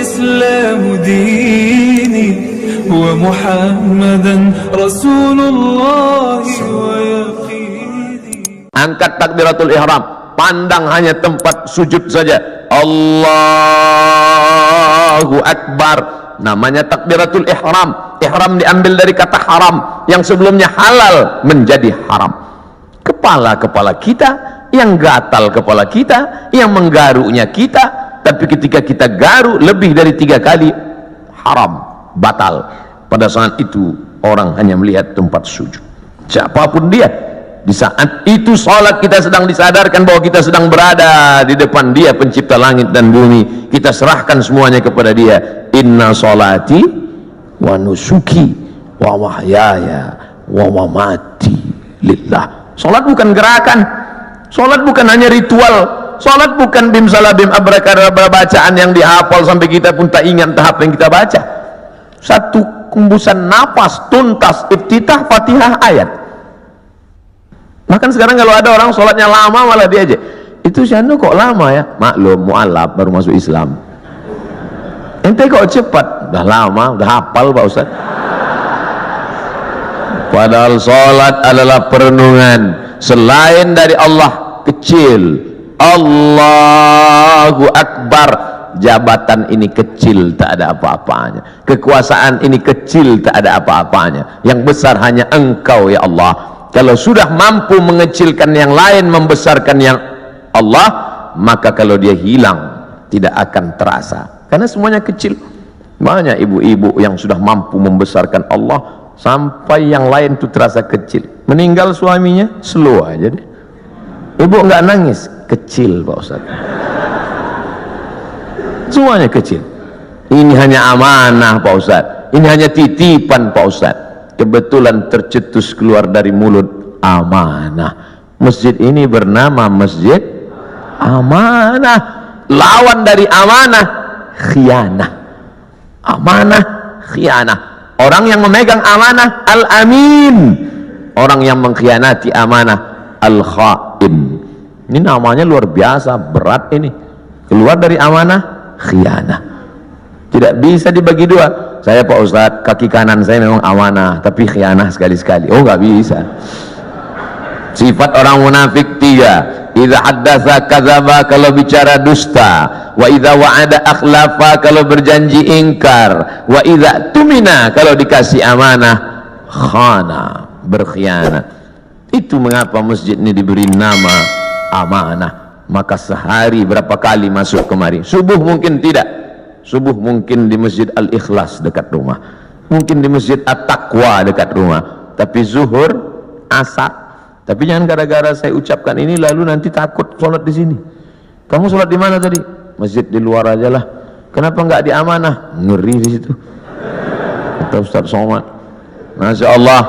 والإسلام ديني ومحمدا رسول الله ويقيني. Angkat takbiratul ihram, pandang hanya tempat sujud saja. Allahu Akbar, namanya takbiratul ihram. Ihram diambil dari kata haram, yang sebelumnya halal menjadi haram. Kepala kita, yang gatal kepala kita, yang menggaruknya kita, tapi ketika kita garuk lebih dari 3 kali, haram, batal. Pada saat itu orang hanya melihat tempat sujud, siapapun dia. Di saat itu salat kita sedang disadarkan bahwa kita sedang berada di depan Dia pencipta langit dan bumi. Kita serahkan semuanya kepada Dia. Inna salati wa nusuki wa mahyaya wa mamati lillah. Salat bukan gerakan, salat bukan hanya ritual, salat bukan bim salabim abrakadabra bacaan yang dihafal sampai kita pun tak ingat tahap yang kita baca. Satu hembusan napas tuntas, iftitah, Fatihah, ayat. Bahkan sekarang kalau ada orang sholatnya lama malah dia aja, itu Syanu kok lama ya? Maklum, mu'alaf baru masuk Islam. Ente kok cepat? Udah lama, udah hafal Pak Ustaz. Padahal sholat adalah perenungan. Selain dari Allah kecil, Allahu Akbar. Jabatan ini kecil, tak ada apa-apanya. Kekuasaan ini kecil, tak ada apa-apanya. Yang besar hanya Engkau ya Allah. Kalau sudah mampu mengecilkan yang lain, membesarkan yang Allah, maka kalau dia hilang tidak akan terasa, karena semuanya kecil. Banyak ibu-ibu yang sudah mampu membesarkan Allah sampai yang lain itu terasa kecil. Meninggal suaminya, slow aja deh. Ibu enggak nangis, kecil Pak Ustaz. Semuanya kecil. Ini hanya amanah Pak Ustaz, ini hanya titipan Pak Ustaz. Kebetulan tercetus keluar dari mulut, amanah. Masjid ini bernama Masjid Amanah. Lawan dari amanah, khianah. Amanah, khianah. Orang yang memegang amanah, al-amin. Orang yang mengkhianati amanah, al-khain. Ini namanya luar biasa, berat ini. Keluar dari amanah, khianah. Tidak bisa dibagi dua. Saya Pak Ustadz, kaki kanan saya memang amanah, tapi khianah sekali-sekali. Oh, nggak bisa. Sifat orang munafik 3. Idza haddatsa kadzaba, kalau bicara dusta. Wa idza wa'ada akhlafa, kalau berjanji ingkar. Wa idza tumina, kalau dikasih amanah, khana, berkhianat. Itu mengapa masjid ini diberi nama amanah. Maka sehari berapa kali masuk kemari? Subuh mungkin tidak. Subuh mungkin di Masjid Al-Ikhlas dekat rumah, mungkin di Masjid At-Taqwa dekat rumah, tapi zuhur, asar. Tapi jangan gara-gara saya ucapkan ini lalu nanti takut sholat di sini. Kamu sholat di mana tadi? Masjid di luar aja lah. Kenapa nggak di amanah? Ngeri di situ. Kata Ustaz Somad. Masya Allah,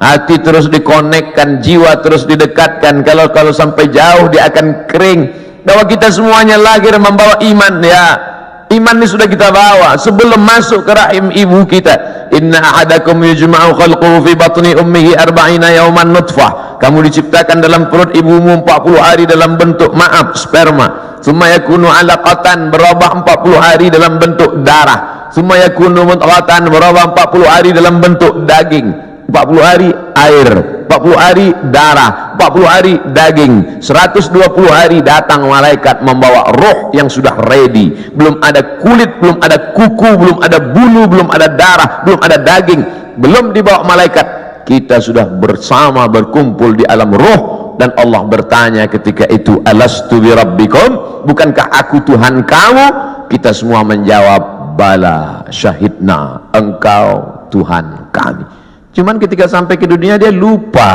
hati terus dikonekkan, jiwa terus didekatkan. Kalau sampai jauh dia akan kering. Bahwa kita semuanya lahir membawa iman ya. Iman ini sudah kita bawa sebelum masuk ke rahim ibu kita. Inna ahadakum yujma'u khalquhu fi batni ummihi 40 yawman nutfah. Kamu diciptakan dalam perut ibumu 40 hari dalam bentuk sperma. Summa yakunu 'alaqatan, berubah 40 hari dalam bentuk darah. Summa yakunu mudghatan, berubah 40 hari dalam bentuk daging. 40 hari air, 40 hari darah, 40 hari daging, 120 hari datang malaikat membawa roh yang sudah ready. Belum ada kulit, belum ada kuku, belum ada bulu, belum ada darah, belum ada daging, belum dibawa malaikat. Kita sudah bersama berkumpul di alam roh, dan Allah bertanya ketika itu, alastu bi rabbikum, bukankah aku Tuhan kamu? Kita semua menjawab, bala syahidna, engkau Tuhan kami. Cuman ketika sampai ke dunia dia lupa.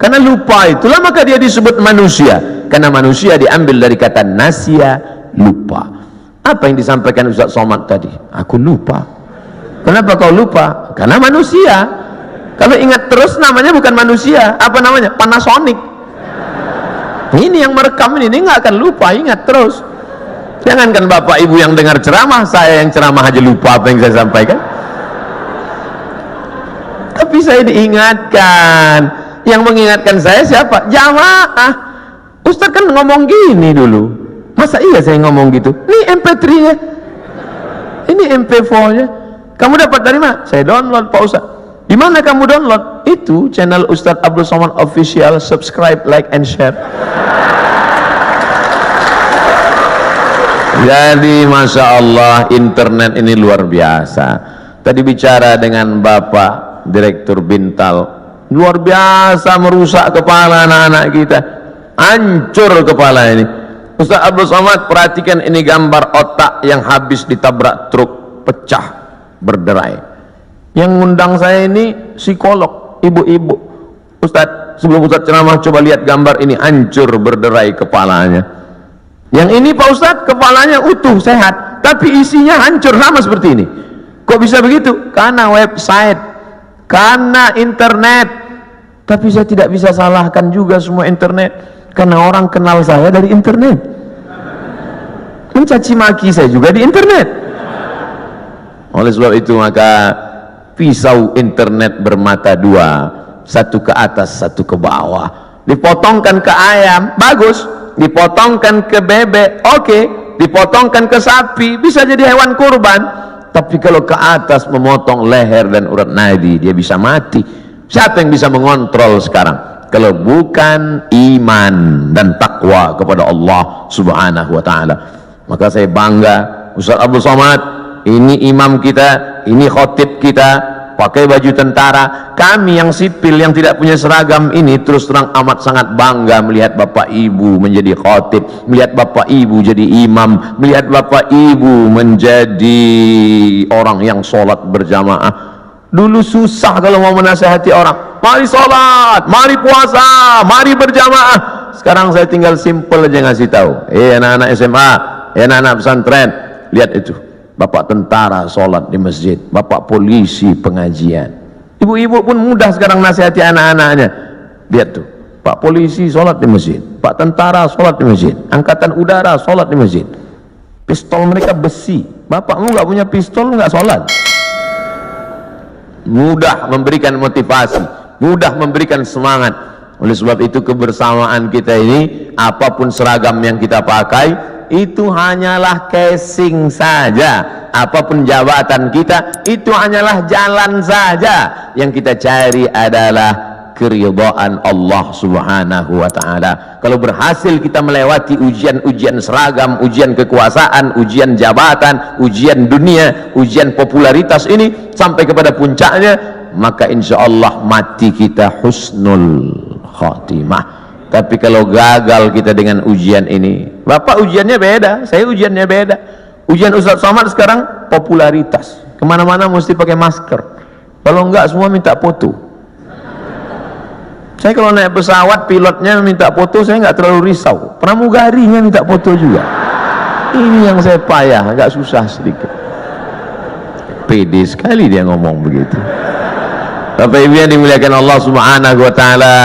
Karena lupa itulah maka dia disebut manusia. Karena manusia diambil dari kata nasya, lupa. Apa yang disampaikan Ustaz Somad tadi? Aku lupa. Kenapa kau lupa? Karena manusia. Kalau ingat terus namanya bukan manusia. Apa namanya? Panasonic. Ini yang merekam ini nggak akan lupa, ingat terus. Jangankan bapak ibu yang dengar ceramah, saya yang ceramah aja lupa apa yang saya sampaikan. Tapi saya diingatkan. Yang mengingatkan saya siapa? Jamaah. Ustaz kan ngomong gini dulu. Masa iya saya ngomong gitu? Nih MP3 nya. ini MP4-nya. Kamu dapat dari mana? Saya download Pak Ustaz. Di mana kamu download? Itu channel Ustadz Abdul Somad Official. Subscribe, like, and share. Jadi Masya Allah, internet ini luar biasa. Tadi bicara dengan Bapak Direktur Bintal, luar biasa merusak kepala anak-anak kita, hancur kepala ini. Ustaz Abdul Somad, perhatikan ini gambar otak yang habis ditabrak truk, pecah, berderai. Yang ngundang saya ini psikolog, ibu-ibu. Ustaz, sebelum Ustaz ceramah coba lihat gambar ini, hancur berderai kepalanya. Yang ini Pak Ustaz, kepalanya utuh, sehat, tapi isinya hancur, sama seperti ini. Kok bisa begitu? Karena website, karena internet. Tapi saya tidak bisa salahkan juga semua internet, karena orang kenal saya dari internet, mencaci maki saya juga di internet. Oleh sebab itu maka pisau internet bermata dua, satu ke atas, satu ke bawah. Dipotongkan ke ayam, bagus. Dipotongkan ke bebek, oke. Dipotongkan ke sapi, bisa jadi hewan kurban. Tapi kalau ke atas memotong leher dan urat nadi, dia bisa mati. Siapa yang bisa mengontrol sekarang kalau bukan iman dan takwa kepada Allah Subhanahu wa ta'ala? Maka saya bangga, Ustaz Abdul Somad ini imam kita, ini khotib kita, pakai baju tentara. Kami yang sipil yang tidak punya seragam ini terus terang amat sangat bangga melihat Bapak Ibu menjadi khotib, melihat Bapak Ibu jadi imam, melihat Bapak Ibu menjadi orang yang sholat berjamaah. Dulu susah kalau mau menasihati orang, mari sholat, mari puasa, mari berjamaah. Sekarang saya tinggal simple aja ngasih tahu, anak-anak SMA, anak-anak pesantren, lihat itu, bapak tentara sholat di masjid, bapak polisi pengajian. Ibu-ibu pun mudah sekarang nasihati anak-anaknya. Lihat tuh, pak polisi sholat di masjid, pak tentara sholat di masjid, angkatan udara sholat di masjid. Pistol mereka besi, bapakmu nggak punya pistol, nggak sholat. Mudah memberikan motivasi, mudah memberikan semangat. Oleh sebab itu kebersamaan kita ini, apapun seragam yang kita pakai, itu hanyalah casing saja. Apapun jabatan kita, itu hanyalah jalan saja. Yang kita cari adalah keridhaan Allah Subhanahu wa ta'ala. Kalau berhasil kita melewati ujian-ujian seragam, ujian kekuasaan, ujian jabatan, ujian dunia, ujian popularitas ini sampai kepada puncaknya, maka insya Allah mati kita husnul khatimah. Tapi kalau gagal kita dengan ujian ini, Bapak ujiannya beda, saya ujiannya beda. Ujian Ustaz Somad sekarang popularitas, kemana-mana mesti pakai masker, kalau enggak semua minta foto. Saya kalau naik pesawat pilotnya minta foto, saya nggak terlalu risau. Pramugarinya minta foto juga. Ini yang saya payah, agak susah sedikit. Pede sekali dia ngomong begitu. Bapak Ibu yang dimuliakan Allah Subhanahu wa ta'ala,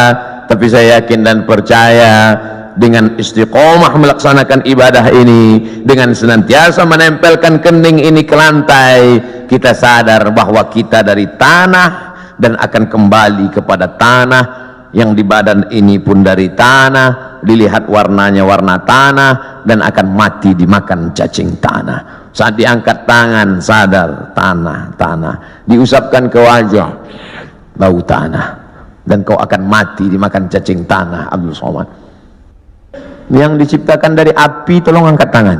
tapi saya yakin dan percaya dengan istiqomah melaksanakan ibadah ini, dengan senantiasa menempelkan kening ini ke lantai, kita sadar bahwa kita dari tanah dan akan kembali kepada tanah. Yang di badan ini pun dari tanah, dilihat warnanya warna tanah, dan akan mati dimakan cacing tanah. Saat diangkat tangan sadar tanah, tanah, diusapkan ke wajah bau tanah, dan kau akan mati dimakan cacing tanah. Abdul Somad yang diciptakan dari api, tolong angkat tangan.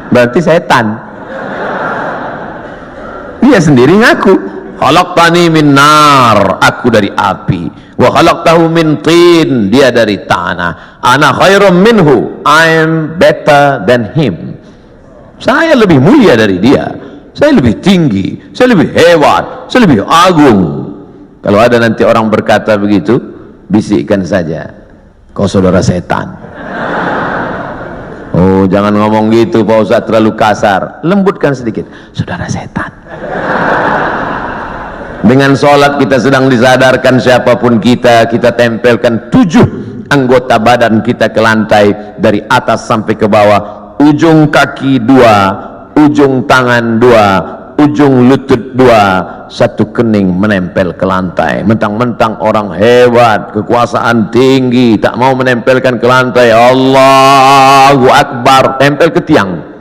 Berarti setan. Dia sendiri ngaku, khalaqtani min nar, aku dari api, wa khalaqtahu min tin, dia dari tanah, ana khairum minhu, I am better than him, saya lebih mulia dari dia, saya lebih tinggi, saya lebih hebat, saya lebih agung. Kalau ada nanti orang berkata begitu, bisikkan saja, kau saudara setan. Oh, jangan ngomong gitu Pak Ustaz, terlalu kasar, lembutkan sedikit, saudara setan. Dengan sholat kita sedang disadarkan siapapun kita, kita tempelkan 7 anggota badan kita ke lantai, dari atas sampai ke bawah, ujung kaki 2, ujung tangan 2, ujung lutut 2, satu kening menempel ke lantai. Mentang-mentang orang hebat, kekuasaan tinggi, tak mau menempelkan ke lantai, Allahu Akbar, tempel ke tiang.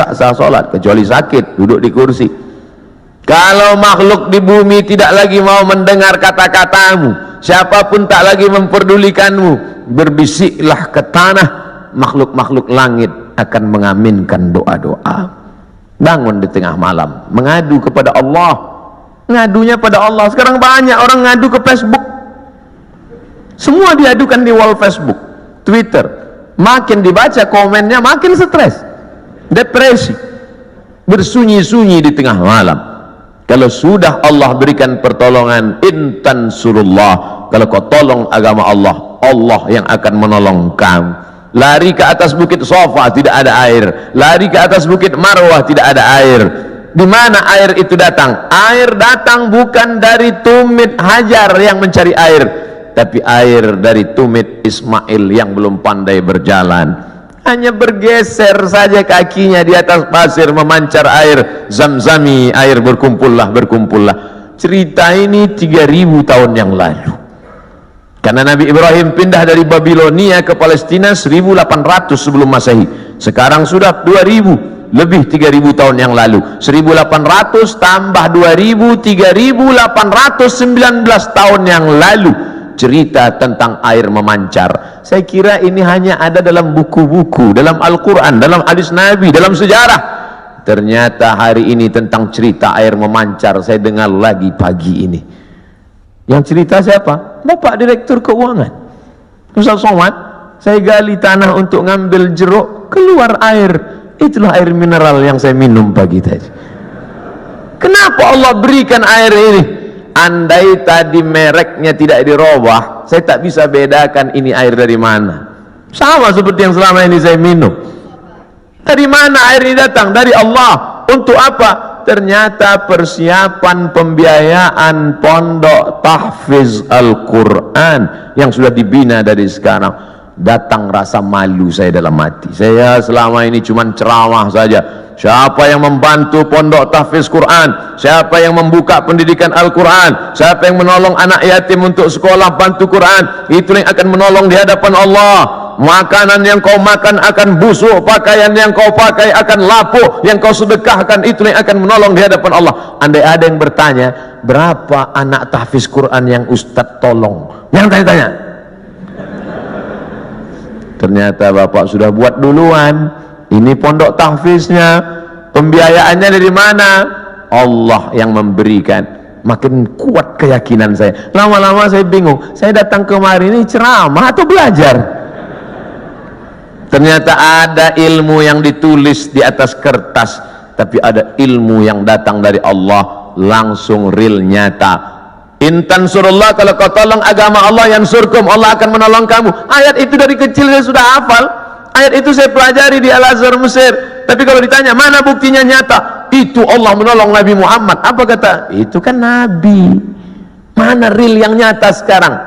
tak sah solat kecuali sakit, duduk di kursi. Kalau makhluk di bumi tidak lagi mau mendengar kata-katamu, siapapun tak lagi memperdulikanmu, berbisiklah ke tanah, makhluk-makhluk langit akan mengaminkan doa-doa. Bangun di tengah malam, mengadu kepada Allah. Ngadunya pada Allah. Sekarang banyak orang ngadu ke Facebook. Semua diadukan di wall Facebook, Twitter. Makin dibaca komennya makin stres, depresi, bersunyi-sunyi di tengah malam. Kalau sudah Allah berikan pertolongan, intan surullah, kalau kau tolong agama Allah, Allah yang akan menolong kamu. Lari ke atas bukit Safa tidak ada air, lari ke atas bukit Marwah tidak ada air. Di mana air itu datang? Air datang bukan dari tumit Hajar yang mencari air, tapi air dari tumit Ismail yang belum pandai berjalan. Hanya bergeser saja kakinya di atas pasir, memancar air Zamzami, air berkumpullah. Cerita ini 3000 tahun yang lalu. Karena Nabi Ibrahim pindah dari Babilonia ke Palestina 1800 sebelum Masehi. Sekarang sudah 2000, lebih 3000 tahun yang lalu. 1800 tambah 2000, 3819 tahun yang lalu. Cerita tentang air memancar. Saya kira ini hanya ada dalam buku-buku, dalam Al-Quran, dalam hadis Nabi, dalam sejarah. Ternyata hari ini tentang cerita air memancar saya dengar lagi pagi ini. Yang cerita siapa? Bapak Direktur Keuangan, Ustaz Somad. Saya gali tanah untuk ngambil jeruk, keluar air. Itulah air mineral yang saya minum pagi tadi. Kenapa Allah berikan air ini? Andai tadi mereknya tidak dirubah, saya tak bisa bedakan ini air dari mana. Sama seperti yang selama ini saya minum. Dari mana air ini datang? Dari Allah. Untuk apa? Ternyata persiapan pembiayaan pondok tahfiz Al-Quran yang sudah dibina dari sekarang. Datang rasa malu saya dalam hati. Saya selama ini cuma ceramah saja. Siapa yang membantu pondok tahfiz Quran, siapa yang membuka pendidikan Al-Quran, siapa yang menolong anak yatim untuk sekolah bantu Quran, itu yang akan menolong di hadapan Allah. Makanan yang kau makan akan busuk, pakaian yang kau pakai akan lapuk, yang kau sedekahkan itu yang akan menolong di hadapan Allah. Andai ada yang bertanya, berapa anak tahfiz Quran yang Ustadz tolong? Yang tanya-tanya. Ternyata Bapak sudah buat duluan. Ini pondok tahfiznya, pembiayaannya dari mana? Allah yang memberikan. Makin kuat keyakinan saya. Lama-lama saya bingung, saya datang kemari ini ceramah atau belajar? Ternyata ada ilmu yang ditulis di atas kertas, tapi ada ilmu yang datang dari Allah langsung real, nyata. Intan surullah, kalau kau tolong agama Allah, yang surkum, Allah akan menolong kamu. Ayat itu dari kecil saya sudah hafal. Ayat itu saya pelajari di Al-Azhar Mesir. Tapi kalau ditanya mana buktinya nyata, itu Allah menolong Nabi Muhammad. Apa kata? Itu kan Nabi. Mana real yang nyata sekarang?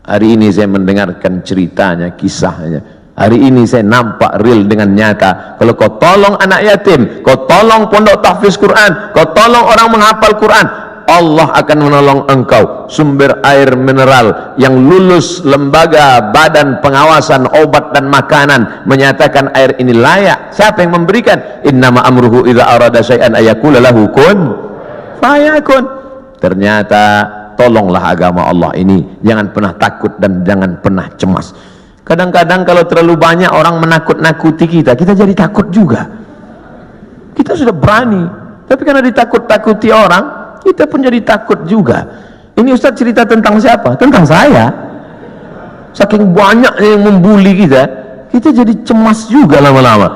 Hari ini saya mendengarkan ceritanya, kisahnya. Hari ini saya nampak real dengan nyata. Kalau kau tolong anak yatim, kau tolong pondok tahfiz Quran, kau tolong orang menghafal Quran, Allah akan menolong engkau. Sumber air mineral yang lulus lembaga badan pengawasan obat dan makanan menyatakan air ini layak. Siapa yang memberikan? Innama amruhu idza arada syai'an ayaqula lahu kun fayakun. Ternyata tolonglah agama Allah ini. Jangan pernah takut dan jangan pernah cemas. Kadang-kadang kalau terlalu banyak orang menakut-nakuti kita, kita jadi takut juga. Kita sudah berani, tapi karena ditakut-takuti orang, kita pun jadi takut juga. Ini Ustaz cerita tentang siapa? Tentang saya. Saking banyaknya yang membuli kita, kita jadi cemas juga lama-lama.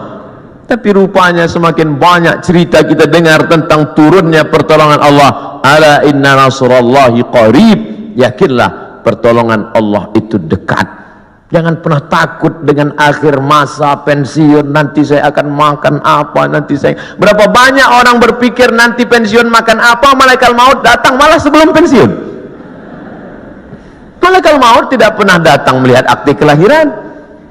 Tapi rupanya semakin banyak cerita kita dengar tentang turunnya pertolongan Allah. Ala inna nasrallahi qarib. Yakinlah pertolongan Allah itu dekat. Jangan pernah takut dengan akhir masa pensiun, nanti saya akan makan apa, nanti saya. Berapa banyak orang berpikir nanti pensiun makan apa, malaikat maut datang malah sebelum pensiun. Malaikat maut tidak pernah datang melihat akte kelahiran.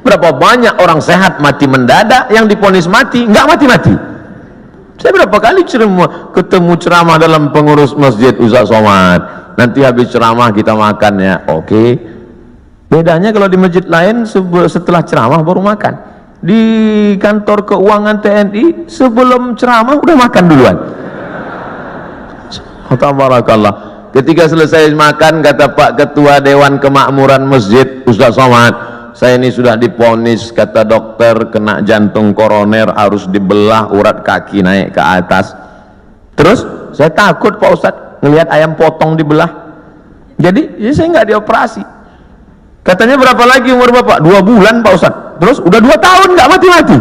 Berapa banyak orang sehat mati mendadak, yang divonis mati nggak mati-mati. Saya berapa kali ketemu ceramah dalam pengurus masjid Ustaz Somad. Nanti habis ceramah kita makan ya, oke. Bedanya kalau di masjid lain setelah ceramah baru makan. di kantor keuangan TNI sebelum ceramah udah makan duluan. Tabarakallah. Ketika selesai makan, kata Pak Ketua Dewan Kemakmuran Masjid, Ustaz Somad, saya ini sudah diponis, kata dokter, kena jantung koroner, harus dibelah urat kaki naik ke atas. Terus saya takut Pak Ustaz ngelihat ayam potong dibelah. Jadi ya saya nggak dioperasi. Katanya berapa lagi umur Bapak? 2 bulan Pak Ustaz. Terus udah 2 tahun nggak mati-mati.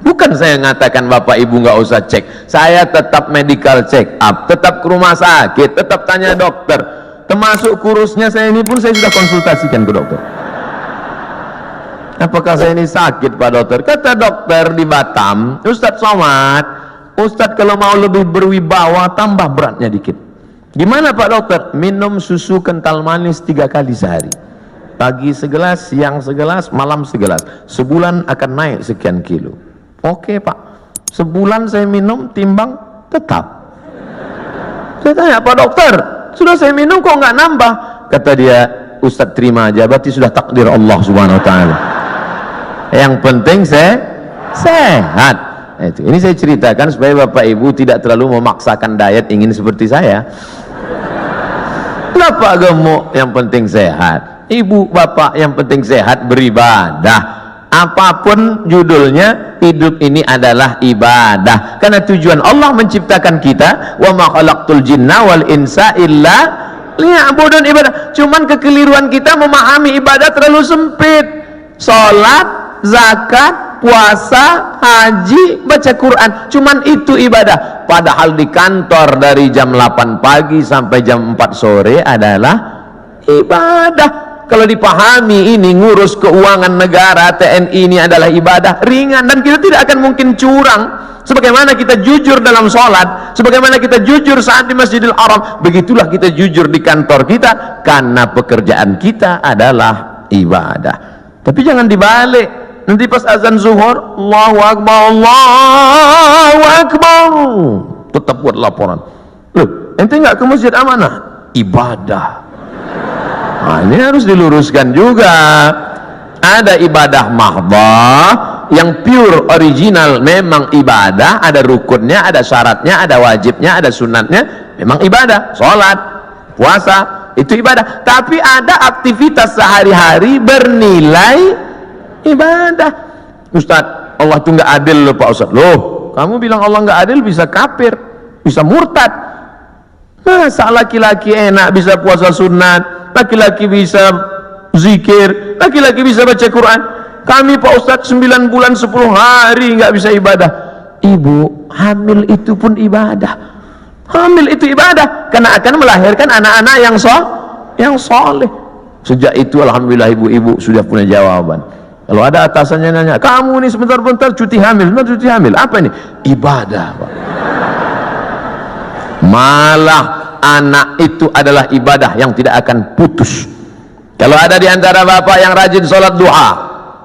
Bukan saya ngatakan Bapak Ibu nggak usah cek, saya tetap medical check up, tetap ke rumah sakit, tetap tanya dokter, termasuk kurusnya saya ini pun saya sudah konsultasikan ke dokter. Apakah saya ini sakit Pak Dokter? Kata dokter di Batam, Ustadz Somad, Ustadz kalau mau lebih berwibawa tambah beratnya dikit. Gimana Pak Dokter? Minum susu kental manis 3 kali sehari, pagi segelas, siang segelas, malam segelas, sebulan akan naik sekian kilo. Oke Pak, sebulan saya minum, timbang tetap. Saya tanya, Pak Dokter, sudah saya minum kok nggak nambah? Kata dia, Ustadz terima aja, berarti sudah takdir Allah Subhanahu Wa Taala. Yang penting saya sehat. Itu. Ini saya ceritakan supaya Bapak Ibu tidak terlalu memaksakan diet ingin seperti saya. Kenapa gemuk? Yang penting sehat. Ibu, bapak, yang penting sehat, beribadah. Apapun judulnya, hidup ini adalah ibadah. Karena tujuan Allah menciptakan kita, wa ma khalaqtul jinna wal insa illa liya'budun, ibadah. Cuman kekeliruan kita memahami ibadah terlalu sempit. Salat, zakat, puasa, haji, baca Quran, cuman itu ibadah. Padahal di kantor dari jam 8 pagi sampai jam 4 sore adalah ibadah. Kalau dipahami ini, ngurus keuangan negara TNI ini adalah ibadah ringan, dan kita tidak akan mungkin curang. Sebagaimana kita jujur dalam sholat, sebagaimana kita jujur saat di Masjidil Haram, begitulah kita jujur di kantor kita, karena pekerjaan kita adalah ibadah. Tapi jangan dibalik, nanti pas azan zuhur, Allahu Akbar, Allahu Akbar, tetap buat laporan. Loh, ente nggak ke masjid amanah? Ibadah. Nah, ini harus diluruskan juga. Ada ibadah mahdhah yang pure original, memang ibadah, ada rukunnya, ada syaratnya, ada wajibnya, ada sunatnya, memang ibadah. Sholat, puasa, itu ibadah. Tapi ada aktivitas sehari-hari bernilai ibadah. Ustadz, Allah itu nggak adil loh Pak Ustadz. Loh, kamu bilang Allah nggak adil, bisa kafir, bisa murtad. Masa laki-laki enak bisa puasa sunat, laki-laki bisa zikir, laki-laki bisa baca Quran. Kami Pak Ustadz 9 bulan 10 hari nggak bisa ibadah. Ibu, hamil itu pun ibadah. Hamil itu ibadah, karena akan melahirkan anak-anak yang soleh. Sejak itu alhamdulillah ibu-ibu sudah punya jawaban. Kalau ada atasannya nanya, kamu ini sebentar-bentar cuti hamil, cuti hamil, apa ini? Ibadah Pak. Malah anak itu adalah ibadah yang tidak akan putus. Kalau ada di antara bapak yang rajin sholat duha,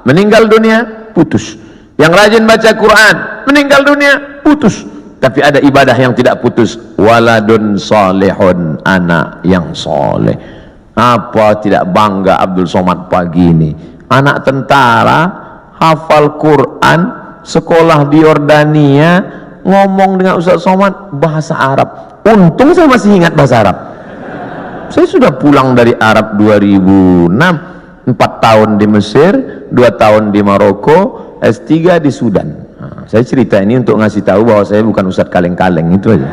meninggal dunia, putus. Yang rajin baca Quran, meninggal dunia, putus. Tapi ada ibadah yang tidak putus, waladun solehun, anak yang soleh. Apa tidak bangga Abdul Somad pagi ini? Anak tentara, hafal Quran, sekolah di Yordania, ngomong dengan Ustaz Somad bahasa Arab. Untung saya masih ingat bahasa Arab. Saya sudah pulang dari Arab 2006, 4 tahun di Mesir, 2 tahun di Maroko, S3 di Sudan. Nah, saya cerita ini untuk ngasih tahu bahwa saya bukan Ustadz kaleng-kaleng, itu aja.